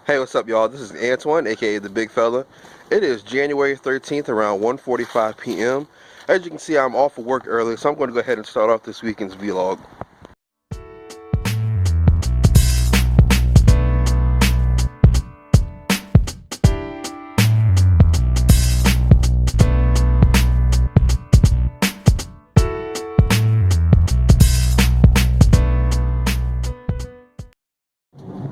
Hey, what's up, y'all? This is Antoine, aka the Bigfella. It is January 13th, around 1:45 p.m. As you can see, I'm off of work early, so I'm going to go ahead and start off this weekend's vlog.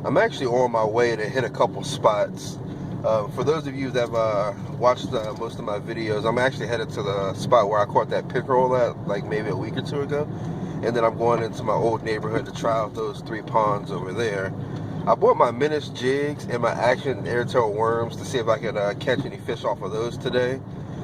I'm actually on my way to hit a couple spots. For those of you that have watched most of my videos, I'm actually headed to the spot where I caught that pickerel at like maybe a week or two ago. And then I'm going into my old neighborhood to try out those 3 ponds over there. I bought my menace jigs and my action airtail worms to see if I could catch any fish off of those today.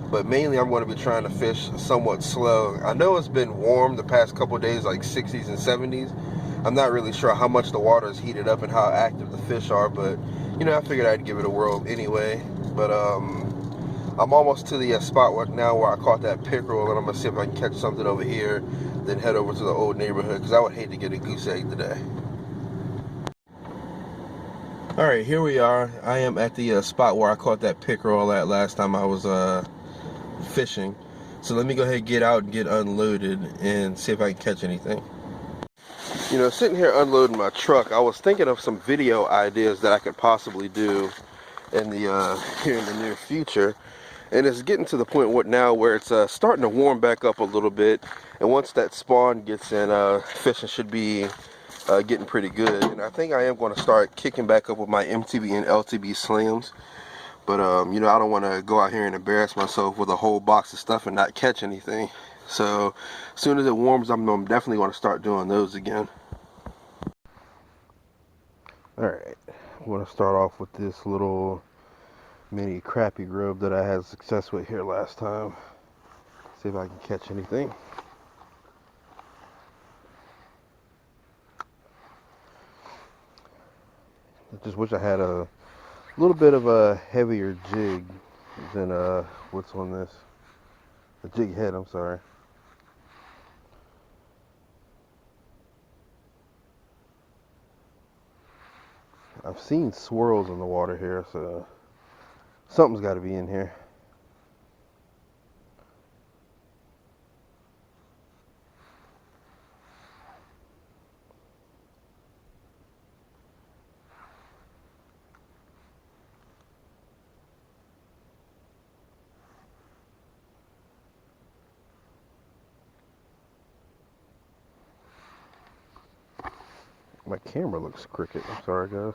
But mainly I'm going to be trying to fish somewhat slow. I know it's been warm the past couple of days, like 60s and 70s. I'm not really sure how much the water is heated up and how active the fish are, but you know, I figured I'd give it a whirl anyway. But I'm almost to the spot now where I caught that pickerel, and I'm gonna see if I can catch something over here, then head over to the old neighborhood, because I would hate to get a goose egg today. All right, here we are. I am at the spot where I caught that pickerel at last time I was fishing. So let me go ahead and get out and get unloaded and see if I can catch anything. You know, sitting here unloading my truck, I was thinking of some video ideas that I could possibly do in the here in the near future. And it's getting to the point now where it's starting to warm back up a little bit, and once that spawn gets in, fishing should be getting pretty good. And I think I am going to start kicking back up with my MTB and LTB slams. But you know, I don't want to go out here and embarrass myself with a whole box of stuff and not catch anything. So as soon as it warms up, I'm definitely going to start doing those again. Alright, I'm going to start off with this little mini crappie grub that I had success with here last time. See if I can catch anything. I just wish I had a little bit of a heavier jig than what's on this. The jig head, I'm sorry. I've seen swirls in the water here, so something's got to be in here. My camera looks crooked. I'm sorry, guys.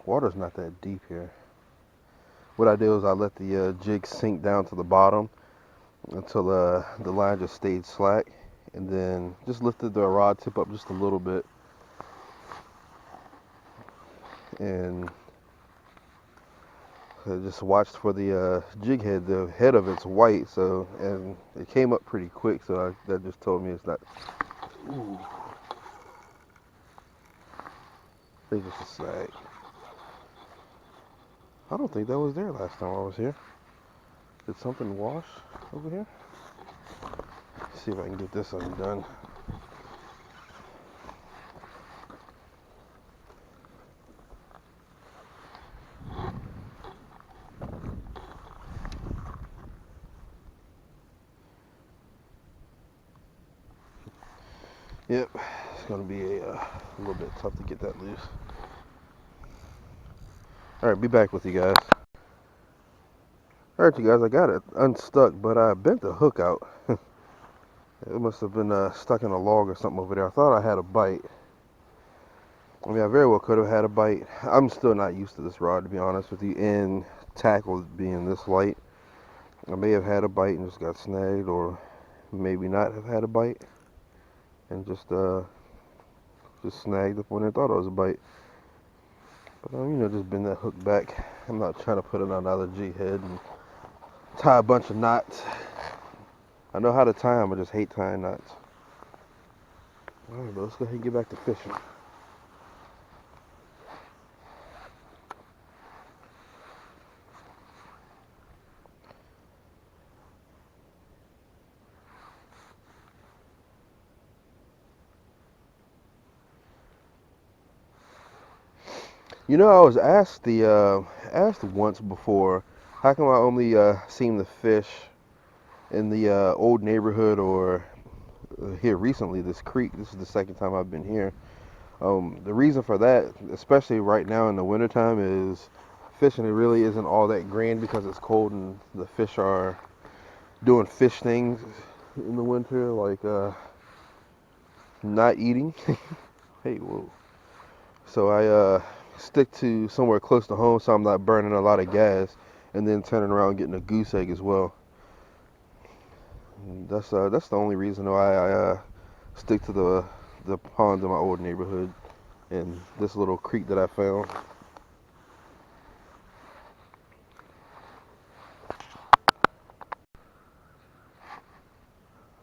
Water's not that deep here. What I do is I let the jig sink down to the bottom until the line just stayed slack, and then just lifted the rod tip up just a little bit, and I just watched for the jig head. The head of it's white, so, and it came up pretty quick, so that just told me it's not. Ooh. I think it's a snag. I don't think that was there last time I was here. Did something wash over here? Let's see if I can get this undone. Yep, it's going to be a little bit tough to get that loose. Alright, be back with you guys. Alright, you guys, I got it unstuck, but I bent the hook out. It must have been stuck in a log or something over there. I thought I had a bite. I mean, I very well could have had a bite. I'm still not used to this rod, to be honest with you, and tackle being this light. I may have had a bite and just got snagged, or maybe not have had a bite and just snagged up when I thought it was a bite. But you know, just bend that hook back. I'm not trying to put it on another jig head and tie a bunch of knots. I know how to tie them, I just hate tying knots. Alright, but let's go ahead and get back to fishing. You know, I was asked once before, how come I only seen the fish in the old neighborhood or here recently, this creek. This is the second time I've been here. The reason for that, especially right now in the wintertime, is fishing. It really isn't all that grand because it's cold and the fish are doing fish things in the winter, like not eating. Hey, whoa. So I stick to somewhere close to home so I'm not burning a lot of gas, and then turning around and getting a goose egg as well. And that's the only reason why I stick to the ponds in my old neighborhood and this little creek that I found.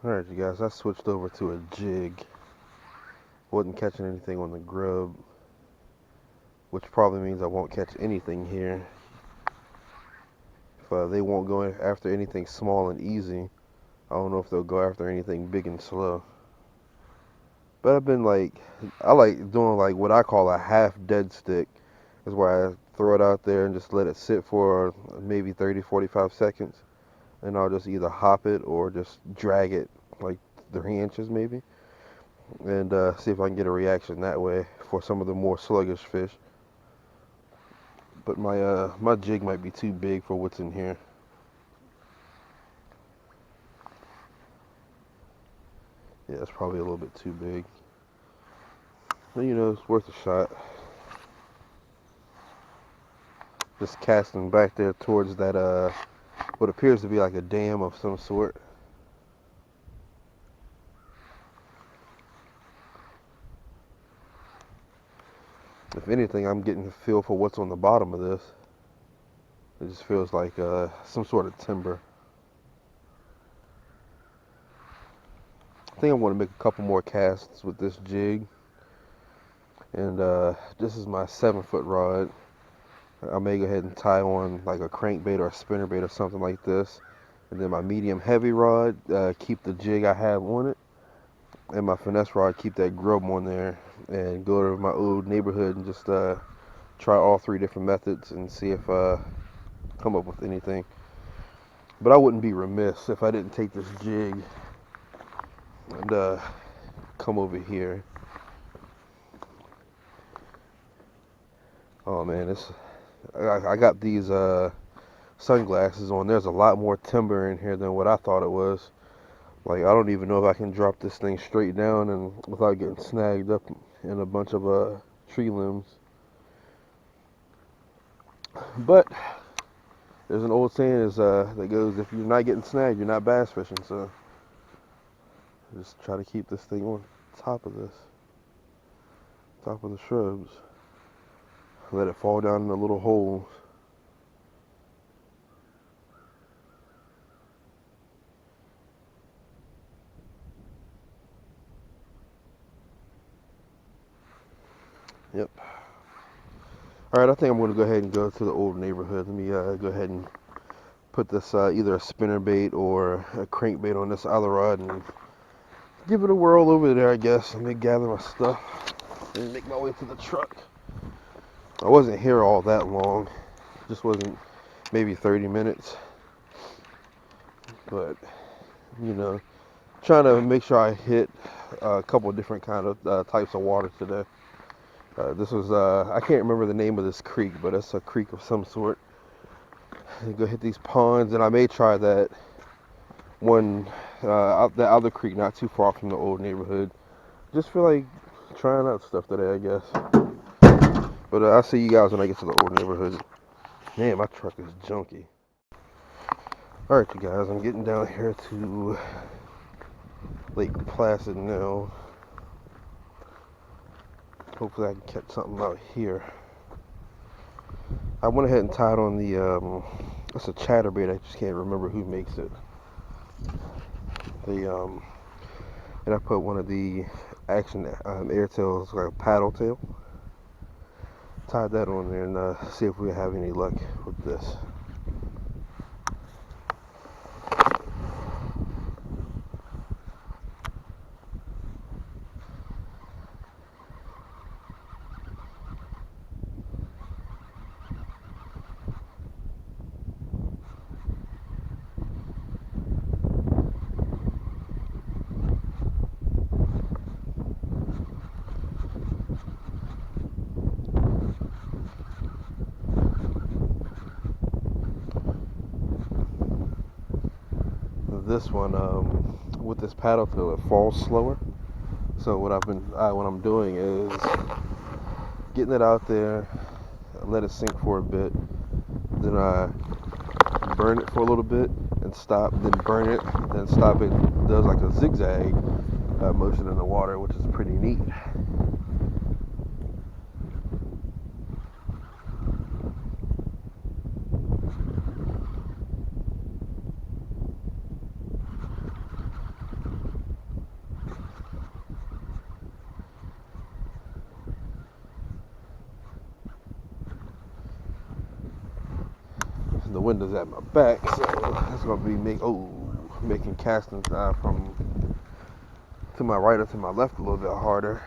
Alright, you guys, I switched over to a jig. Wasn't catching anything on the grub, which probably means I won't catch anything here. If they won't go after anything small and easy, I don't know if they'll go after anything big and slow. But I like doing like what I call a half dead stick. Is where I throw it out there and just let it sit for maybe 30, 45 seconds. And I'll just either hop it or just drag it like 3 inches maybe. And see if I can get a reaction that way for some of the more sluggish fish. But my jig might be too big for what's in here. Yeah, it's probably a little bit too big. But you know, it's worth a shot. Just casting back there towards that what appears to be like a dam of some sort. If anything, I'm getting a feel for what's on the bottom of this. It just feels like some sort of timber. I think I'm going to make a couple more casts with this jig. And this is my 7-foot rod. I may go ahead and tie on like a crankbait or a spinnerbait or something like this. And then my medium heavy rod, keep the jig I have on it. And my finesse rod, keep that grub on there. And go to my old neighborhood and just try all 3 different methods and see if come up with anything. But I wouldn't be remiss if I didn't take this jig and come over here. Oh man, I got these sunglasses on. There's a lot more timber in here than what I thought it was. Like, I don't even know if I can drop this thing straight down and without getting snagged up in a bunch of tree limbs. But there's an old saying that goes, if you're not getting snagged, you're not bass fishing. So just try to keep this thing on top of the shrubs. Let it fall down in the little holes. Yep. Alright, I think I'm going to go ahead and go to the old neighborhood. Let me go ahead and put this either a spinnerbait or a crankbait on this other rod and give it a whirl over there, I guess. Let me gather my stuff and make my way to the truck. I wasn't here all that long. Just wasn't maybe 30 minutes. But, you know, trying to make sure I hit a couple of different kind of types of water today. This was, I can't remember the name of this creek, but it's a creek of some sort. Go hit these ponds, and I may try that one, that other creek not too far from the old neighborhood. Just feel like trying out stuff today, I guess. But I'll see you guys when I get to the old neighborhood. Man, my truck is junky. Alright, you guys, I'm getting down here to Lake Placid now. Hopefully I can catch something out here. I went ahead and tied on the, it's a chatterbait, I just can't remember who makes it. And I put one of the Action Airtails, like a paddle tail. Tied that on there and see if we have any luck with this. this one with this paddle till it falls slower. So what I'm doing is getting it out there, let it sink for a bit, then I burn it for a little bit and stop, then burn it, then stop it. It does like a zigzag motion in the water, which is pretty neat. The window's at my back, so that's gonna be making casting from to my right or to my left a little bit harder.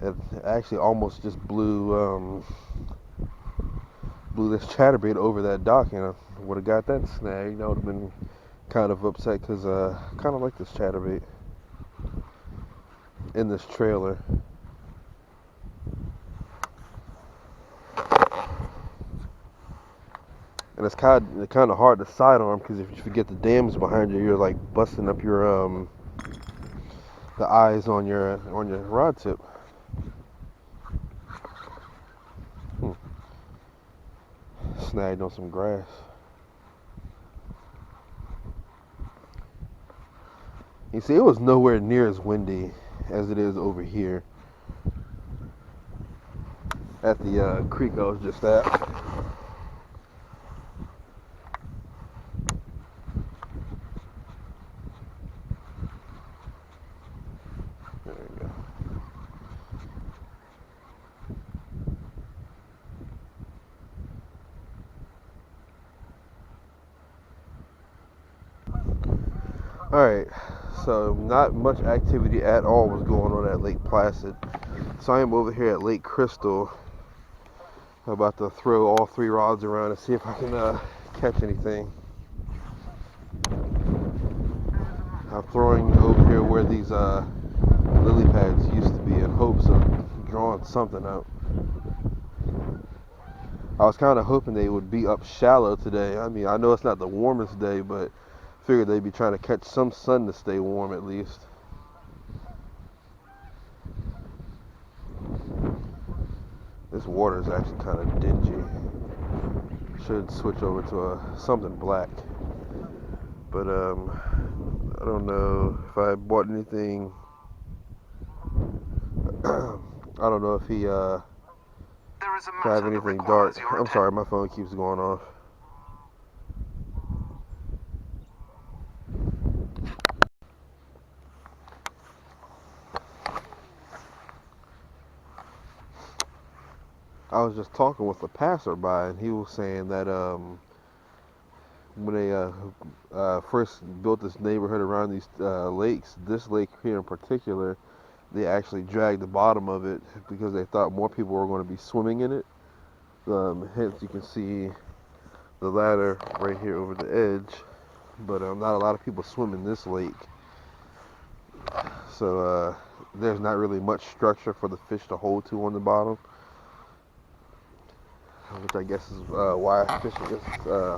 It actually almost just blew this chatterbait over that dock, and I would have got that snagged. I would have been kind of upset because I kind of like this chatterbait in this trailer. And it's kind of hard to sidearm because if you forget the dams behind you, you're like busting up your the eyes on your rod tip. Snagged on some grass. You see, it was nowhere near as windy as it is over here at the creek I was just at. There we go. Alright, so not much activity at all was going on at Lake Placid. So I am over here at Lake Crystal. I'm about to throw all 3 rods around and see if I can catch anything. I'm throwing over here where these lily pads used to be in hopes of drawing something out. I was kind of hoping they would be up shallow today. I mean, I know it's not the warmest day, but figured they'd be trying to catch some sun to stay warm at least. This water is actually kind of dingy. Should switch over to something black. But I don't know if I bought anything. I don't know if he have anything dark. I'm sorry, my phone keeps going off. I was just talking with a passerby, and he was saying that when they first built this neighborhood around these lakes, this lake here in particular, they actually dragged the bottom of it because they thought more people were going to be swimming in it. Hence, you can see the ladder right here over the edge, but not a lot of people swim in this lake. So there's not really much structure for the fish to hold to on the bottom, which I guess is why fishing is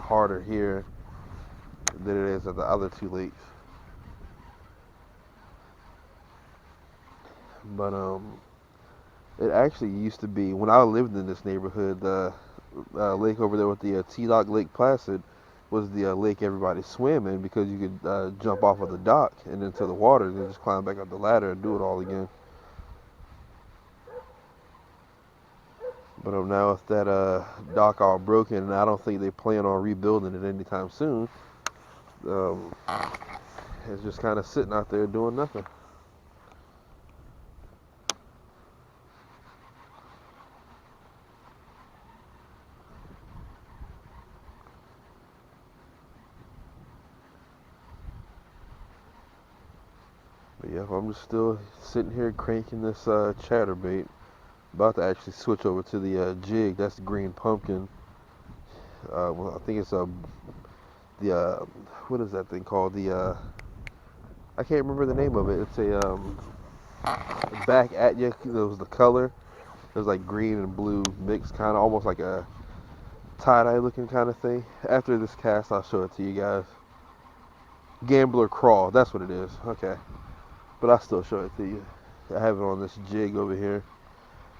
harder here than it is at the other 2 lakes. But it actually used to be, when I lived in this neighborhood, the lake over there with the T-Dock Lake Placid was the lake everybody swam in because you could jump off of the dock and into the water and then just climb back up the ladder and do it all again. But now with that dock all broken, and I don't think they plan on rebuilding it anytime soon, it's just kind of sitting out there doing nothing. But yeah, I'm just still sitting here cranking this chatterbait. About to actually switch over to the jig. That's the green pumpkin. Well, I think it's the what is that thing called? The I can't remember the name of it. It's a back at you. It was the color. It was like green and blue mixed, kind of almost like a tie-dye looking kind of thing. After this cast, I'll show it to you guys. Gambler crawl, that's what it is. Okay, but I'll still show it to you. I have it on this jig over here.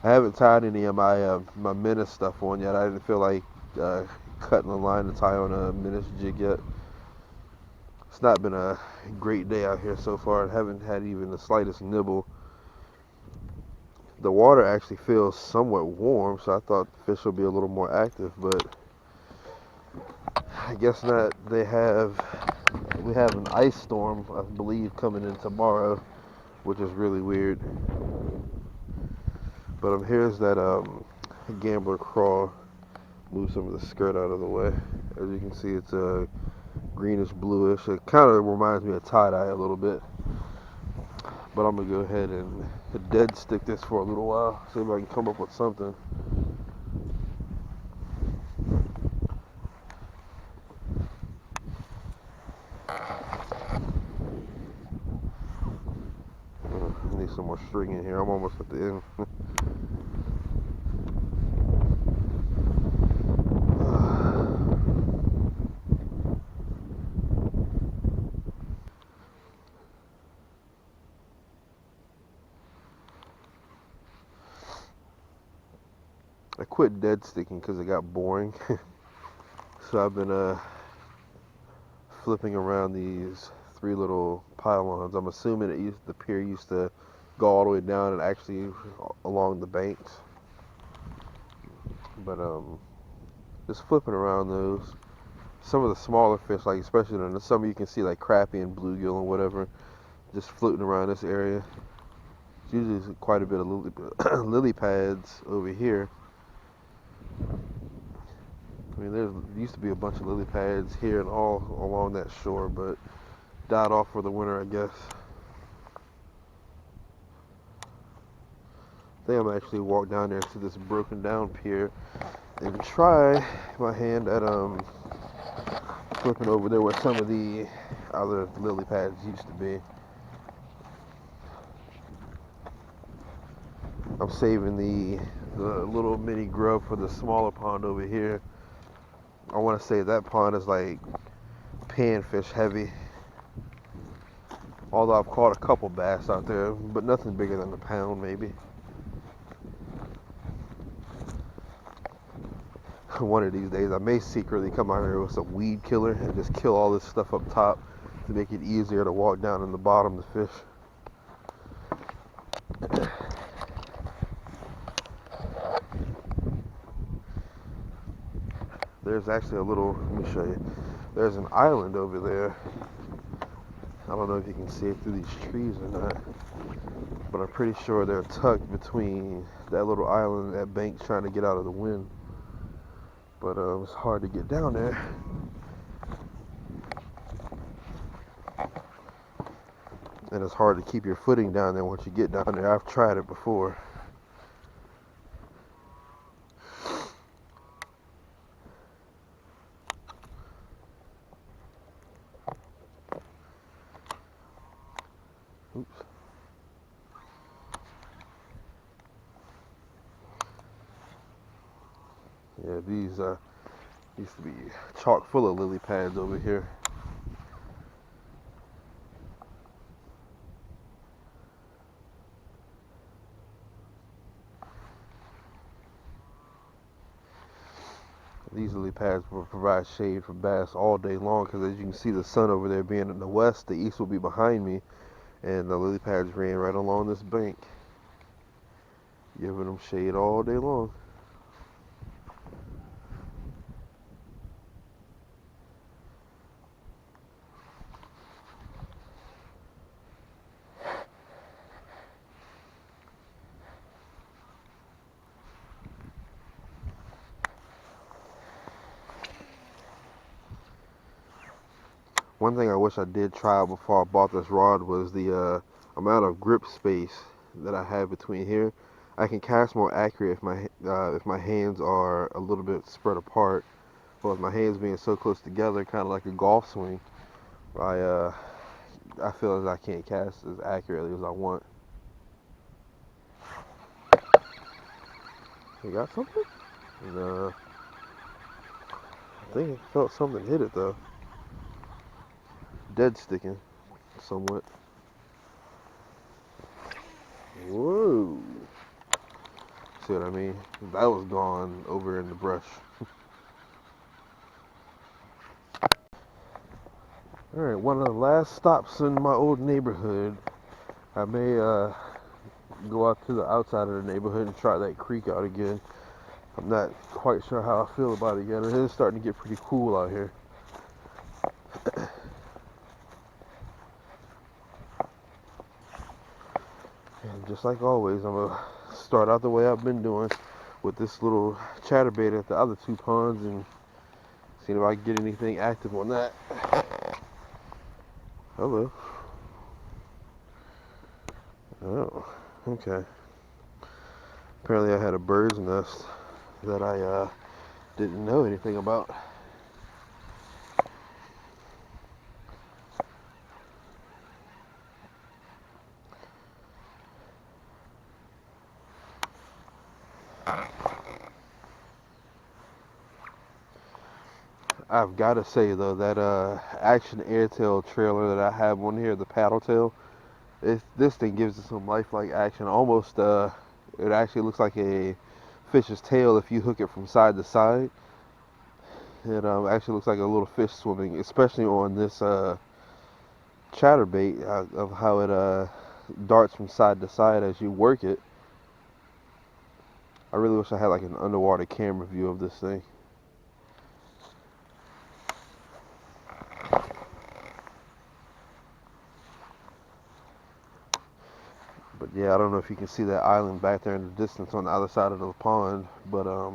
I haven't tied any of my menace stuff on yet. I didn't feel like cutting the line to tie on a menace jig yet. It's not been a great day out here so far. I haven't had even the slightest nibble. The water actually feels somewhat warm, so I thought the fish would be a little more active, but I guess not. We have an ice storm, I believe, coming in tomorrow, which is really weird. But here's that gambler crawl. Move some of the skirt out of the way. As you can see, it's a greenish bluish. It kind of reminds me of tie-dye a little bit. But I'm gonna go ahead and dead stick this for a little while, see if I can come up with something. I need some more string in here. I'm almost at the end. I quit dead sticking because it got boring. So I've been flipping around these three little pylons. I'm assuming the pier used to go all the way down and actually along the banks. But just flipping around those. Some of the smaller fish, like especially in the summer, you can see like crappie and bluegill and whatever, just floating around this area. It's usually quite a bit of lily pads over here. I mean, there used to be a bunch of lily pads here and all along that shore, but died off for the winter, I guess. I think I'm actually walk down there to this broken down pier and try my hand at flipping over there where some of the other lily pads used to be. I'm saving the little mini grub for the smaller pond over here. I want to say that pond is like panfish heavy. Although I've caught a couple bass out there, but nothing bigger than a pound maybe. One of these days I may secretly come out here with some weed killer and just kill all this stuff up top to make it easier to walk down in the bottom to fish. There's actually a little, let me show you. There's an island over there. I don't know if you can see it through these trees or not, but I'm pretty sure they're tucked between that little island and that bank trying to get out of the wind. But it's hard to get down there. And it's hard to keep your footing down there once you get down there. I've tried it before. Oops. Yeah, these used to be chock full of lily pads over here. These lily pads will provide shade for bass all day long because as you can see the sun over there being in the west, the east will be behind me, and the lily pads ran right along this bank, giving them shade all day long. One thing I wish I did try before I bought this rod was the amount of grip space that I have between here. I can cast more accurate if my hands are a little bit spread apart. But with my hands being so close together, kind of like a golf swing, I feel as I can't cast as accurately as I want. You got something? No. I think I felt something hit it though. dead sticking somewhat. Whoa. See what I mean? That was gone over in the brush. Alright, one of the last stops in my old neighborhood. I may go out to the outside of the neighborhood and try that creek out again. I'm not quite sure how I feel about it yet. It is starting to get pretty cool out here. And just like always, I'm going to start out the way I've been doing with this little chatterbait at the other two ponds and see if I can get anything active on that. Hello. Oh, okay. Apparently I had a bird's nest that I didn't know anything about. I've got to say though, that Action Airtail trailer that I have on here, the paddle tail, this thing gives it some lifelike action. Almost, it actually looks like a fish's tail if you hook it from side to side. It actually looks like a little fish swimming, especially on this chatterbait, of how it darts from side to side as you work it. I really wish I had like an underwater camera view of this thing. But yeah, I don't know if you can see that island back there in the distance on the other side of the pond, but I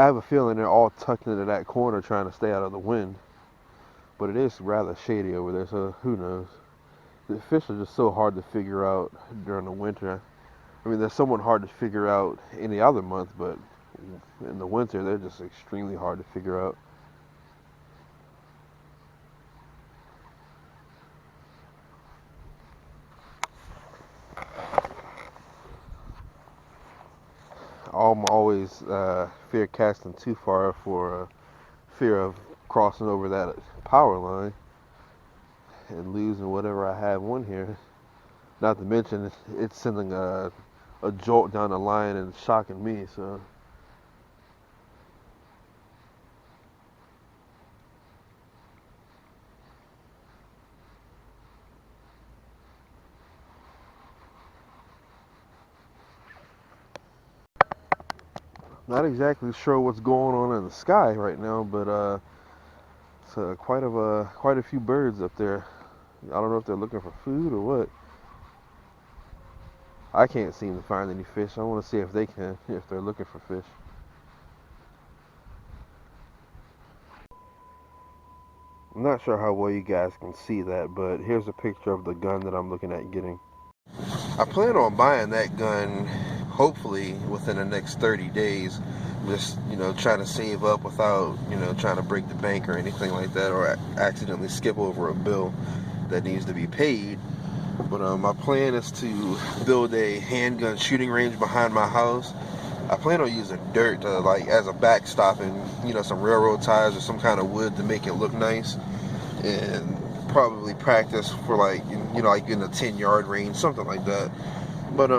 have a feeling they're all tucked into that corner trying to stay out of the wind. But it is rather shady over there, so who knows. The fish are just so hard to figure out during the winter. I mean, they're somewhat hard to figure out any other month, but in the winter, they're just extremely hard to figure out. I'm always fear casting too far for fear of crossing over that power line and losing whatever I have on here. Not to mention it's sending a jolt down the line and shocking me, so. Not exactly sure what's going on in the sky right now, but it's quite a few birds up there. I don't know if they're looking for food or what. I can't seem to find any fish. I want to see if they can, if they're looking for fish. I'm not sure how well you guys can see that, but here's a picture of the gun that I'm looking at getting. I plan on buying that gun hopefully within the next 30 days. Just, trying to save up without, trying to break the bank or anything like that, or accidentally skip over a bill that needs to be paid. But my plan is to build a handgun shooting range behind my house. I plan on using dirt to, as a backstop, and some railroad ties or some kind of wood to make it look nice, and probably practice for like in the 10-yard range, something like that. But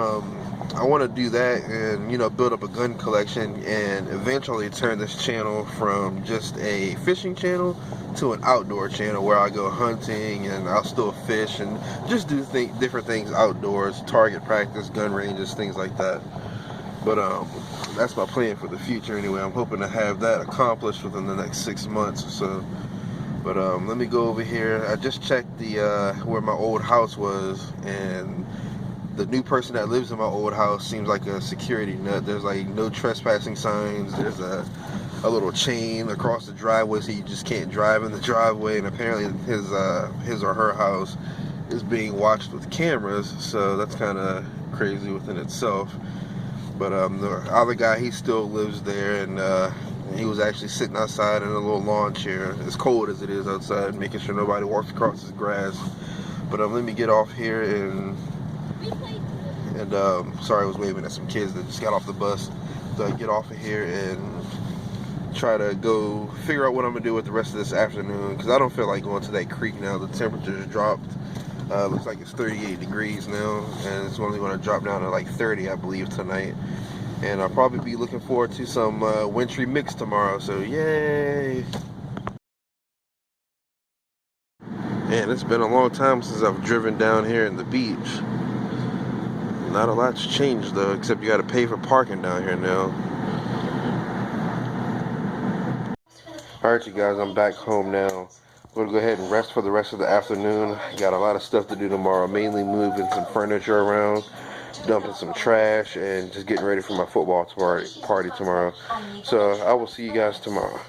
I want to do that and build up a gun collection and eventually turn this channel from just a fishing channel to an outdoor channel where I go hunting and I'll still fish and just do different things outdoors, target practice, gun ranges, things like that. But that's my plan for the future anyway. I'm hoping to have that accomplished within the next 6 months or so. But let me go over here. I just checked the where my old house was, and the new person that lives in my old house seems like a security nut. There's like no trespassing signs. There's a little chain across the driveway so you just can't drive in the driveway, and apparently his or her house is being watched with cameras, so that's kind of crazy within itself. But the other guy, he still lives there, and he was actually sitting outside in a little lawn chair, as cold as it is outside, making sure nobody walks across his grass. But let me get off here and sorry, I was waving at some kids that just got off the bus. So I get off of here and try to go figure out what I'm gonna do with the rest of this afternoon, because I don't feel like going to that creek now. The temperature's dropped. Looks like it's 38 degrees now, and it's only going to drop down to like 30, I believe, tonight. And I'll probably be looking forward to some wintry mix tomorrow, so yay! And it's been a long time since I've driven down here in the beach. Not a lot's changed though, except you got to pay for parking down here now. Alright you guys, I'm back home now. I'm going to go ahead and rest for the rest of the afternoon. Got a lot of stuff to do tomorrow, mainly moving some furniture around, dumping some trash, and just getting ready for my football party tomorrow. So I will see you guys tomorrow.